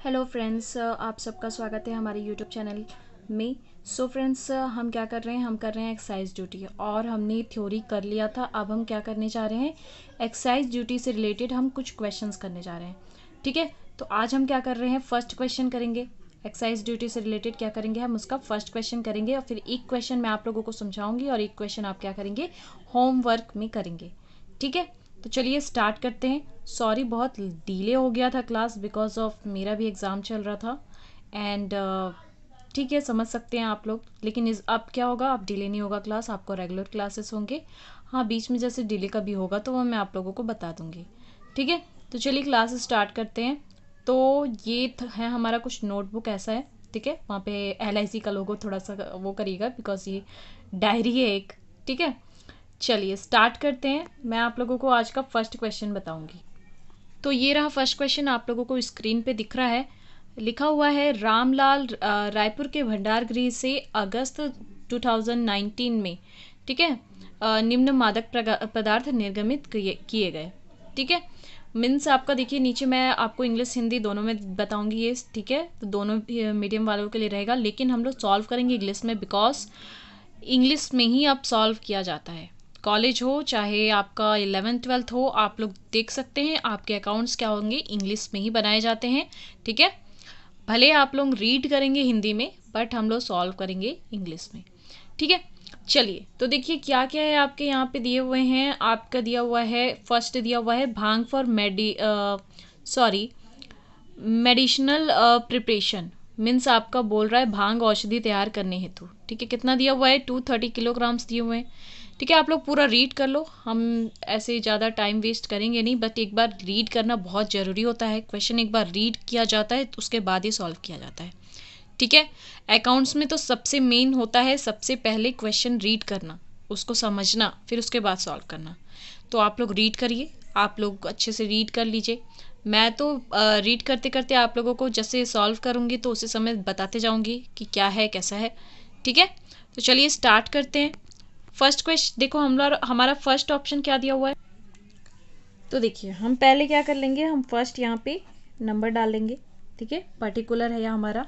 Hello friends, आप सबका स्वागत है हमारे यूट्यूब चैनल में। सो फ्रेंड्स, हम क्या कर रहे हैं, हम कर रहे हैं एक्सरसाइज ड्यूटी। और हमने थ्योरी कर लिया था, अब हम क्या करने जा रहे हैं, एक्सरसाइज ड्यूटी से रिलेटेड हम कुछ क्वेश्चंस करने जा रहे हैं। ठीक है, तो आज हम क्या कर रहे हैं, फर्स्ट क्वेश्चन करेंगे। एक्सरसाइज ड्यूटी से रिलेटेड क्या करेंगे, हम उसका फर्स्ट क्वेश्चन करेंगे और फिर एक क्वेश्चन मैं आप लोगों को समझाऊंगी और एक क्वेश्चन आप क्या करेंगे, होमवर्क में करेंगे। ठीक है, तो चलिए स्टार्ट करते हैं। सॉरी, बहुत डिले हो गया था क्लास, बिकॉज ऑफ मेरा भी एग्ज़ाम चल रहा था। एंड ठीक है, समझ सकते हैं आप लोग, लेकिन इस अब क्या होगा, अब डिले नहीं होगा क्लास, आपको रेगुलर क्लासेस होंगे। हाँ, बीच में जैसे डिले का भी होगा तो वो मैं आप लोगों को बता दूंगी। ठीक है, तो चलिए क्लास स्टार्ट करते हैं। तो ये है हमारा कुछ नोटबुक ऐसा है। ठीक है, वहाँ पे LIC का लोगो थोड़ा सा वो करिएगा, बिकॉज ये डायरी है एक। ठीक है, चलिए स्टार्ट करते हैं। मैं आप लोगों को आज का फर्स्ट क्वेश्चन बताऊंगी। तो ये रहा फर्स्ट क्वेश्चन, आप लोगों को स्क्रीन पे दिख रहा है। लिखा हुआ है, रामलाल रायपुर के भंडार गृह से अगस्त 2019 में, ठीक है, निम्न मादक पदार्थ निर्गमित किए गए। ठीक है, मीन्स आपका देखिए नीचे मैं आपको इंग्लिश हिंदी दोनों में बताऊंगी ये। ठीक है, तो दोनों मीडियम वालों के लिए रहेगा, लेकिन हम लोग सॉल्व करेंगे इंग्लिश में, बिकॉज इंग्लिश में ही अब सॉल्व किया जाता है। कॉलेज हो चाहे आपका 11th 12th हो, आप लोग देख सकते हैं आपके अकाउंट्स क्या होंगे, इंग्लिश में ही बनाए जाते हैं। ठीक है, भले आप लोग रीड करेंगे हिंदी में, बट हम लोग सॉल्व करेंगे इंग्लिश में। ठीक है, चलिए तो देखिए क्या क्या है आपके यहाँ पे दिए हुए हैं। आपका दिया हुआ है, फर्स्ट दिया हुआ है भांग फॉर मेडिसिनल प्रिपरेशन। मीन्स आपका बोल रहा है भांग औषधि तैयार करने हेतु। ठीक है, कितना दिया हुआ है, 230 किलोग्राम्स दिए हुए हैं। ठीक है, आप लोग पूरा रीड कर लो, हम ऐसे ज़्यादा टाइम वेस्ट करेंगे नहीं, बट एक बार रीड करना बहुत ज़रूरी होता है। क्वेश्चन एक बार रीड किया जाता है तो उसके बाद ही सॉल्व किया जाता है। ठीक है, अकाउंट्स में तो सबसे मेन होता है, सबसे पहले क्वेश्चन रीड करना, उसको समझना, फिर उसके बाद सॉल्व करना। तो आप लोग रीड करिए, आप लोग अच्छे से रीड कर लीजिए। मैं तो रीड करते करते आप लोगों को जैसे सॉल्व करूँगी तो उसी समय बताते जाऊँगी कि क्या है कैसा है। ठीक है, तो चलिए स्टार्ट करते हैं। फर्स्ट क्वेश्चन देखो, हमारा फर्स्ट ऑप्शन क्या दिया हुआ है। तो देखिए हम पहले क्या कर लेंगे, हम फर्स्ट यहाँ पे नंबर डालेंगे। ठीक है, पर्टिकुलर है यह हमारा।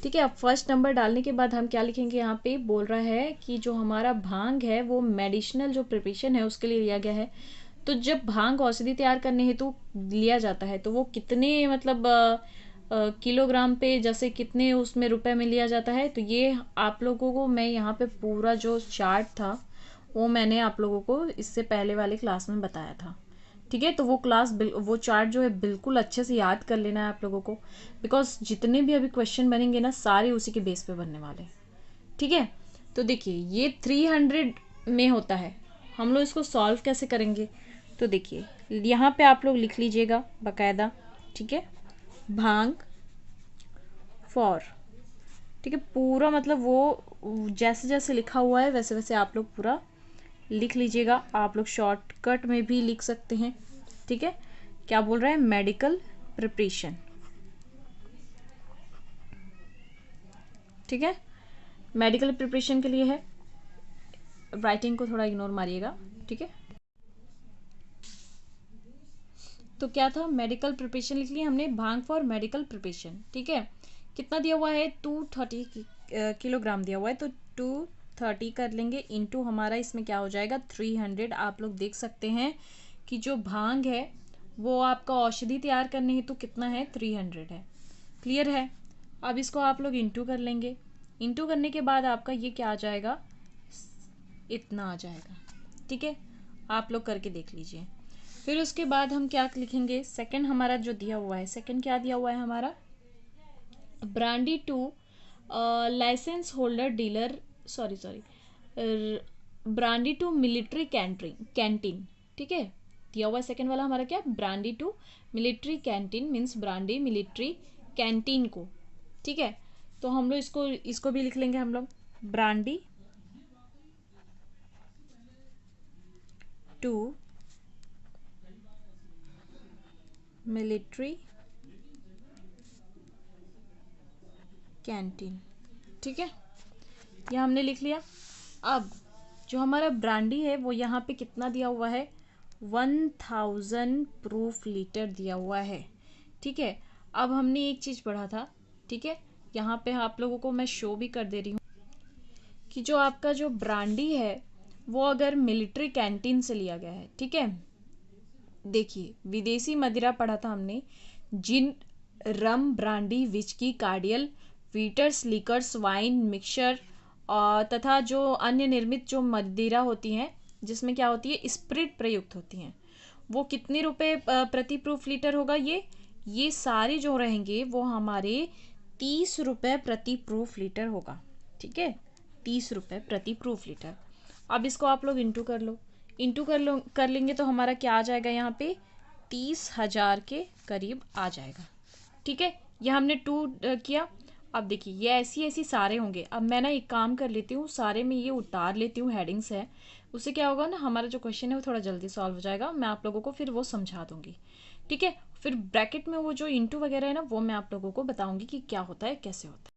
ठीक है, अब फर्स्ट नंबर डालने के बाद हम क्या लिखेंगे, यहाँ पे बोल रहा है कि जो हमारा भांग है वो मेडिसिनल जो प्रिपरेशन है उसके लिए लिया गया है। तो जब भांग औषधि तैयार करने हेतु लिया जाता है तो वो कितने मतलब किलोग्राम पे, जैसे कितने उसमें रुपए में लिया जाता है, तो ये आप लोगों को मैं यहाँ पे पूरा जो चार्ट था वो मैंने आप लोगों को इससे पहले वाले क्लास में बताया था। ठीक है, तो वो चार्ट जो है बिल्कुल अच्छे से याद कर लेना है आप लोगों को, बिकॉज जितने भी अभी क्वेश्चन बनेंगे ना सारे उसी के बेस पे बनने वाले हैं। ठीक है, तो देखिए ये 300 में होता है, हम लोग इसको सॉल्व कैसे करेंगे। तो देखिए यहाँ पे आप लोग लिख लीजिएगा बाकायदा। ठीक है, भांग फॉर, ठीक है, पूरा मतलब वो जैसे जैसे लिखा हुआ है वैसे वैसे आप लोग पूरा लिख लीजिएगा। आप लोग शॉर्टकट में भी लिख सकते हैं। ठीक है, क्या बोल रहा है, मेडिकल प्रिपरेशन। ठीक है, मेडिकल प्रिपरेशन के लिए है, राइटिंग को थोड़ा इग्नोर मारिएगा। ठीक है, तो क्या था, मेडिकल प्रिपरेशन लिख लिया हमने, भांग फॉर मेडिकल प्रिपरेशन। ठीक है, कितना दिया हुआ है, 230 किलोग्राम दिया हुआ है, तो 230 कर लेंगे इंटू हमारा इसमें क्या हो जाएगा, 300। आप लोग देख सकते हैं कि जो भांग है वो आपका औषधि तैयार करने हेतु कितना है, 300 है। क्लियर है, अब इसको आप लोग इंटू कर लेंगे। इंटू करने के बाद आपका ये क्या आ जाएगा, इतना आ जाएगा। ठीक है, आप लोग करके देख लीजिए। फिर उसके बाद हम क्या लिखेंगे, सेकंड हमारा जो दिया हुआ है, सेकंड क्या दिया हुआ है हमारा, brandy to licence holder dealer, sorry brandy to military canteen. ठीक है, दिया हुआ सेकंड वाला हमारा क्या, brandy to military canteen, means brandy military canteen को। ठीक है, तो हम लोग इसको इसको भी लिख लेंगे हम लोग, ब्रांडी टू मिलिट्री कैंटीन। ठीक है, ये हमने लिख लिया। अब जो हमारा ब्रांडी है वो यहाँ पे कितना दिया हुआ है, 1000 प्रूफ लीटर दिया हुआ है। ठीक है, अब हमने एक चीज़ पढ़ा था, ठीक है, यहाँ पे आप लोगों को मैं शो भी कर दे रही हूँ कि जो आपका जो ब्रांडी है वो अगर मिलिट्री कैंटीन से लिया गया है, ठीक है, देखिए विदेशी मदिरा पढ़ा था हमने, gin, rum, brandy, whisky, cordial, bitters, liqueurs, wine, mixture तथा जो अन्य निर्मित जो मदिरा होती हैं जिसमें क्या होती है, स्प्रिट प्रयुक्त होती हैं, वो कितने रुपए प्रति प्रूफ लीटर होगा, ये सारे जो रहेंगे वो हमारे 30 रुपये प्रति प्रूफ लीटर होगा, ठीक है, 30 रुपये प्रति प्रूफ लीटर। अब इसको आप लोग इंटू कर लो, कर लेंगे तो हमारा क्या आ जाएगा, यहाँ पे 30,000 के करीब आ जाएगा, ठीक है। ये हमने टू किया। अब देखिए ये ऐसी ऐसी सारे होंगे। अब मैं ना एक काम कर लेती हूँ, सारे में ये उतार लेती हूँ, हेडिंग्स है, उससे क्या होगा ना, हमारा जो क्वेश्चन है वो थोड़ा जल्दी सॉल्व हो जाएगा, मैं आप लोगों को फिर वो समझा दूंगी, ठीक है। फिर ब्रैकेट में वो जो इंटू वगैरह है ना, वो मैं आप लोगों को बताऊंगी कि क्या होता है, कैसे होता है।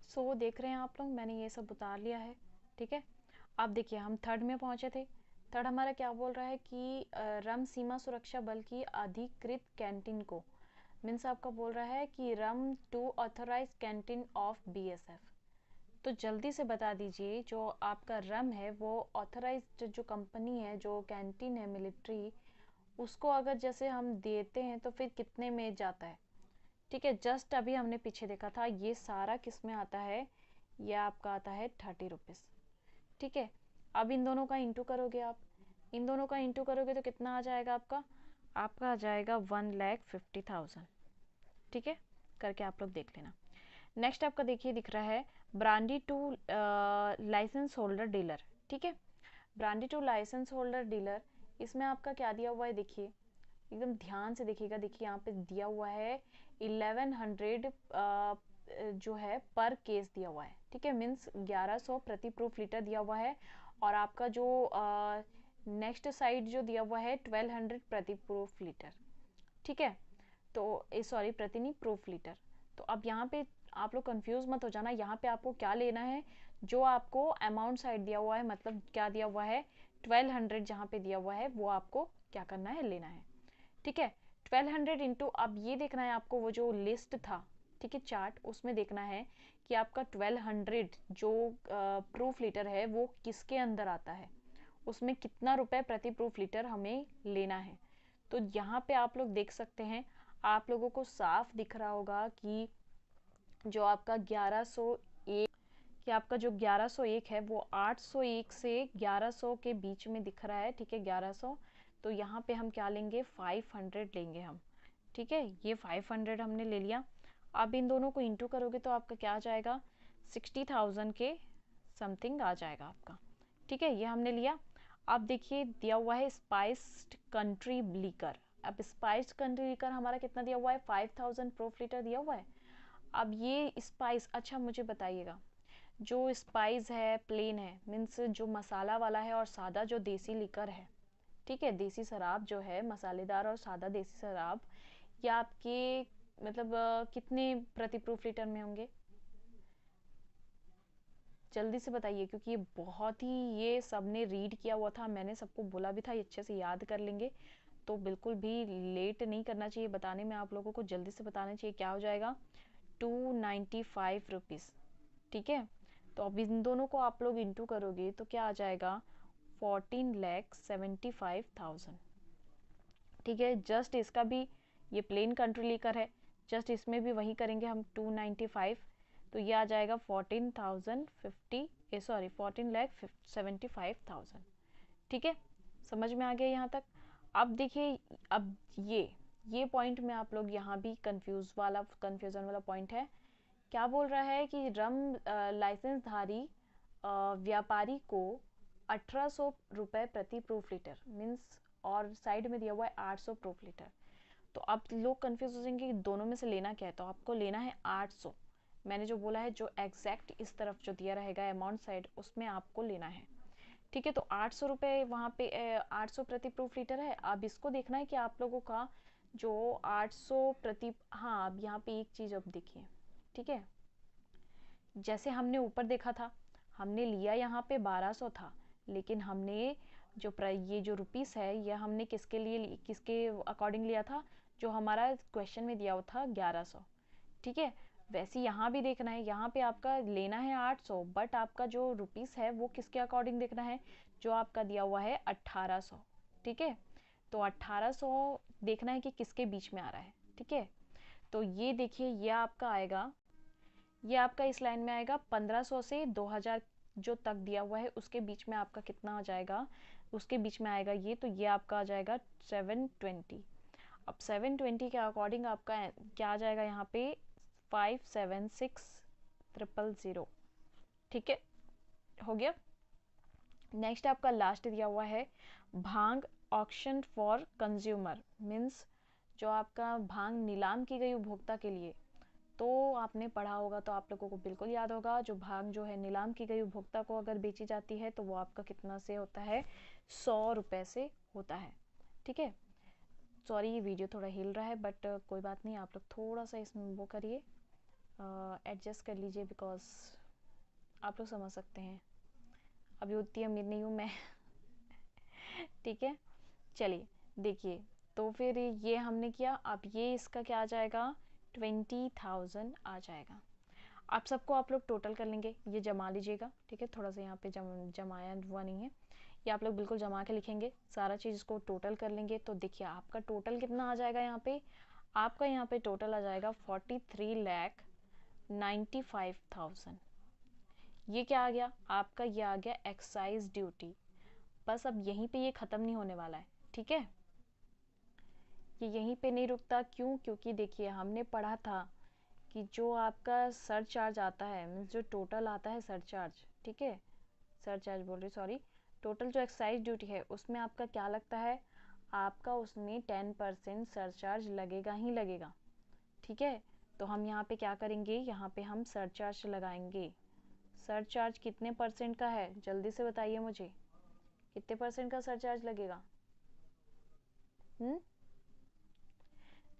सो देख रहे हैं आप लोग, मैंने ये सब उतार लिया है, ठीक है। अब देखिए हम थर्ड में पहुंचे थे। थर्ड हमारा क्या बोल रहा है कि रम सीमा सुरक्षा बल की अधिकृत कैंटीन को, मीन्स आपका बोल रहा है कि rum to authorise canteen of BSF. तो जल्दी से बता दीजिए, जो आपका रम है वो ऑथराइज्ड जो कंपनी है, जो कैंटीन है मिलिट्री, उसको अगर जैसे हम देते हैं तो फिर कितने में जाता है, ठीक है। जस्ट अभी हमने पीछे देखा था, ये सारा किस में आता है, ये आपका आता है 30 रुपीज़, ठीक है। अब इन दोनों का इंटू करोगे आप, इन दोनों का इंटू करोगे तो कितना आ जाएगा आपका, आपका आ जाएगा 1,50,000, ठीक है। करके आप लोग देख लेना। नेक्स्ट आपका देखिए दिख रहा है brandy to licence holder dealer, ठीक है। Brandy to licence holder dealer, इसमें आपका क्या दिया हुआ है, देखिए एकदम ध्यान से देखिएगा। देखिए यहाँ पे दिया हुआ है 1100 जो है पर केस दिया हुआ है, ठीक है, मीन्स 1100 प्रति प्रूफ लीटर दिया हुआ है। और आपका जो नेक्स्ट साइड जो दिया हुआ है 1200 प्रति प्रूफ लीटर, ठीक है। तो सॉरी प्रति नहीं, प्रूफ लीटर। तो अब यहाँ पे आप लोग कंफ्यूज मत हो जाना, यहाँ पे आपको क्या लेना है, जो आपको अमाउंट साइड दिया हुआ है, मतलब क्या दिया हुआ है 1200 जहाँ पे दिया हुआ है, वो आपको क्या करना है, लेना है, ठीक है। 1200 इंटू, अब ये देखना है आपको, वो जो लिस्ट था, ठीक है, चार्ट, उसमें देखना है कि आपका 1200 जो प्रूफ लीटर है वो किसके अंदर आता है, उसमें कितना रुपए प्रति प्रूफ लीटर हमें लेना है। तो यहाँ पे आप लोग देख सकते हैं, आप लोगों को साफ दिख रहा होगा कि जो आपका 1101, कि आपका जो 1101 है वो 801 से 1100 के बीच में दिख रहा है, ठीक है, 1100। तो यहाँ पे हम क्या लेंगे, 500 लेंगे हम, ठीक है, ये 500 हमने ले लिया। अब इन दोनों को इंटू करोगे तो आपका क्या आ जाएगा, 60,000 के समथिंग आ जाएगा आपका, ठीक है, ये हमने लिया। अब देखिए दिया हुआ है स्पाइस्ड कंट्री लीकर। अब स्पाइस्ड कंट्री लीकर हमारा कितना दिया हुआ है, 5000 प्रूफ लीटर दिया हुआ है। अब ये स्पाइस, अच्छा मुझे बताइएगा, जो स्पाइस है प्लेन है, मीन्स जो मसाला वाला है, और सादा जो देसी लीकर है, ठीक है, देसी शराब जो है, मसालेदार और सादा देसी शराब, ये आपके मतलब कितने प्रति प्रूफ लीटर में होंगे, जल्दी से बताइए, क्योंकि ये बहुत ही, ये सबने रीड किया हुआ था, मैंने सबको बोला भी था ये अच्छे से याद कर लेंगे, तो बिल्कुल भी लेट नहीं करना चाहिए बताने में, आप लोगों को जल्दी से बताना चाहिए। क्या हो जाएगा, 295 रुपीज़, ठीक है। तो अब इन दोनों को आप लोग इंटू करोगे तो क्या आ जाएगा, 14,75,000, ठीक है। जस्ट इसका भी, ये प्लेन कंट्री लीकर है, जस्ट इसमें भी वही करेंगे हम, 295, तो ये आ जाएगा 14,050, सॉरी 14,75,000, ठीक है। समझ में आ गया यहाँ तक। अब देखिए, अब ये पॉइंट में आप लोग, यहाँ भी कंफ्यूजन वाला पॉइंट है। क्या बोल रहा है कि रम लाइसेंस धारी व्यापारी को 1800 रुपये प्रति प्रूफ लीटर, मीन्स, और साइड में दिया हुआ है 800 प्रूफ लीटर। तो अब लोग कंफ्यूज हो जाएंगे कि दोनों में से लेना क्या है, तो आपको लेना है 800। मैंने जो बोला है, जो एग्जैक्ट इस तरफ जो दिया रहेगा अमाउंट साइड, उसमें आपको लेना है, ठीक है। तो 800 रुपये वहाँ पे 800 प्रति प्रूफ लीटर है। अब इसको देखना है कि आप लोगों का जो 800 प्रति, हाँ अब यहाँ पे एक चीज़ अब देखिए, ठीक है, जैसे हमने ऊपर देखा था, हमने लिया यहाँ पे 1200 था, लेकिन हमने ये जो रुपीस है ये हमने किसके अकॉर्डिंग लिया था, जो हमारा क्वेश्चन में दिया हुआ था 1100। ठीक है, वैसे यहाँ भी देखना है, यहाँ पे आपका लेना है 800, बट आपका जो रुपीस है वो किसके अकॉर्डिंग देखना है, जो आपका दिया हुआ है 1800। ठीक है, तो 1800 देखना है कि किसके बीच में आ रहा है। ठीक है, तो ये देखिए ये आपका आएगा, ये आपका इस लाइन में आएगा 1500 से 2000 जो तक दिया हुआ है उसके बीच में आपका कितना आ जाएगा, उसके बीच में आएगा ये, तो ये आपका आ जाएगा 720। अब 720 के अकॉर्डिंग आपका क्या आ जाएगा यहाँ पे 576000। ठीक है, हो गया। नेक्स्ट आपका लास्ट दिया हुआ है भांग ऑक्शन फॉर कंज्यूमर, मीन्स जो आपका भांग नीलाम की गई उपभोक्ता के लिए। तो आपने पढ़ा होगा तो आप लोगों को बिल्कुल याद होगा, जो भांग जो है नीलाम की गई उपभोक्ता को अगर बेची जाती है तो वो आपका कितना से होता है, 100 रुपये से होता है। ठीक है, सॉरी ये वीडियो थोड़ा हिल रहा है, बट कोई बात नहीं, आप लोग थोड़ा सा इसमें वो करिए, एडजस्ट कर लीजिए, बिकॉज आप लोग समझ सकते हैं, अभी उतनी अमीर नहीं हूँ मैं। ठीक है, चलिए देखिए, तो फिर ये हमने किया, अब ये इसका क्या आ जाएगा 20,000 आ जाएगा। आप सबको आप लोग टोटल कर लेंगे, ये जमा लीजिएगा। ठीक है, थोड़ा सा यहाँ पे जमाया हुआ नहीं है, ये आप लोग बिल्कुल जमा के लिखेंगे, सारा चीज़ को टोटल कर लेंगे। तो देखिए आपका टोटल कितना आ जाएगा, यहाँ पे आपका यहाँ पे टोटल आ जाएगा 43,95,000। ये क्या आ गया आपका, ये आ गया एक्साइज ड्यूटी। बस अब यहीं पे ये ख़त्म नहीं होने वाला है। ठीक है, ये यहीं पे नहीं रुकता, क्यों, क्योंकि देखिए हमने पढ़ा था कि जो आपका सरचार्ज आता है, मीन्स जो टोटल आता है सरचार्ज, ठीक है, सरचार्ज बोल रही सॉरी, टोटल जो एक्साइज ड्यूटी है उसमें आपका क्या लगता है, आपका उसमें 10% सरचार्ज लगेगा ही लगेगा। ठीक है, तो हम यहाँ पे क्या करेंगे, यहाँ पे हम सरचार्ज लगाएंगे। सरचार्ज कितने परसेंट का है, जल्दी से बताइए मुझे, कितने परसेंट का सरचार्ज लगेगा।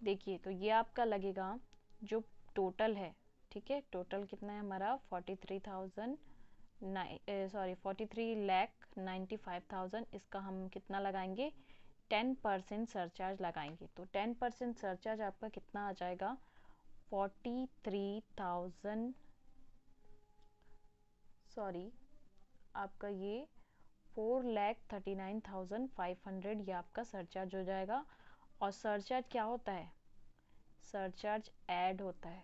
देखिए तो ये आपका लगेगा जो टोटल है। ठीक है, टोटल कितना है हमारा 43,95,000, इसका हम कितना लगाएंगे 10% सरचार्ज लगाएंगे। तो 10% सरचार्ज आपका कितना आ जाएगा 43,000, सॉरी आपका ये 4,39,500 ये आपका सरचार्ज हो जाएगा। और सरचार्ज क्या होता है, सरचार्ज ऐड होता है।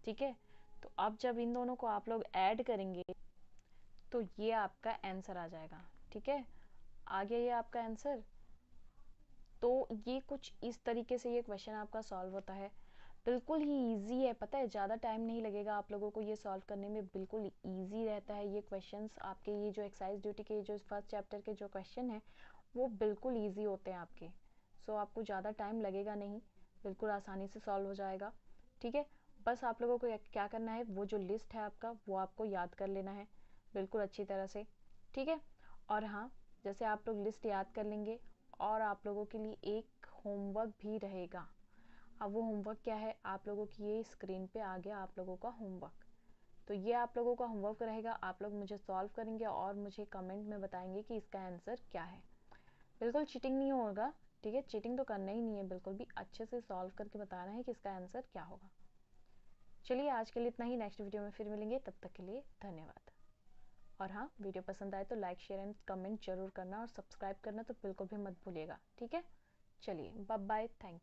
ठीक है, तो अब जब इन दोनों को आप लोग ऐड करेंगे तो ये आपका आंसर आ जाएगा। ठीक है, आ गया ये आपका आंसर। तो ये कुछ इस तरीके से ये क्वेश्चन आपका सॉल्व होता है, बिल्कुल ही इजी है, पता है ज़्यादा टाइम नहीं लगेगा आप लोगों को ये सॉल्व करने में, बिल्कुल इजी रहता है ये क्वेश्चंस आपके। ये जो एक्साइज ड्यूटी के जो फर्स्ट चैप्टर के जो क्वेश्चन है वो बिल्कुल ईजी होते हैं आपके, सो आपको ज़्यादा टाइम लगेगा नहीं, बिल्कुल आसानी से सॉल्व हो जाएगा। ठीक है, बस आप लोगों को क्या करना है, वो जो लिस्ट है आपका वो आपको याद कर लेना है बिल्कुल अच्छी तरह से। ठीक है, और हाँ, जैसे आप लोग लिस्ट याद कर लेंगे और आप लोगों के लिए एक होमवर्क भी रहेगा। अब वो होमवर्क क्या है, आप लोगों की ये स्क्रीन पे आ गया आप लोगों का होमवर्क। तो ये आप लोगों का होमवर्क रहेगा, आप लोग मुझे सॉल्व करेंगे और मुझे कमेंट में बताएंगे कि इसका आंसर क्या है। बिल्कुल चीटिंग नहीं होगा, ठीक है, चीटिंग तो करना ही नहीं है, बिल्कुल भी अच्छे से सॉल्व करके बताना है कि इसका आंसर क्या होगा। चलिए आज के लिए इतना ही, नेक्स्ट वीडियो में फिर मिलेंगे, तब तक के लिए धन्यवाद। और हाँ, वीडियो पसंद आए तो लाइक शेयर एंड कमेंट जरूर करना और सब्सक्राइब करना तो बिल्कुल भी मत भूलिएगा। ठीक है, चलिए बाय बाय, थैंक यू।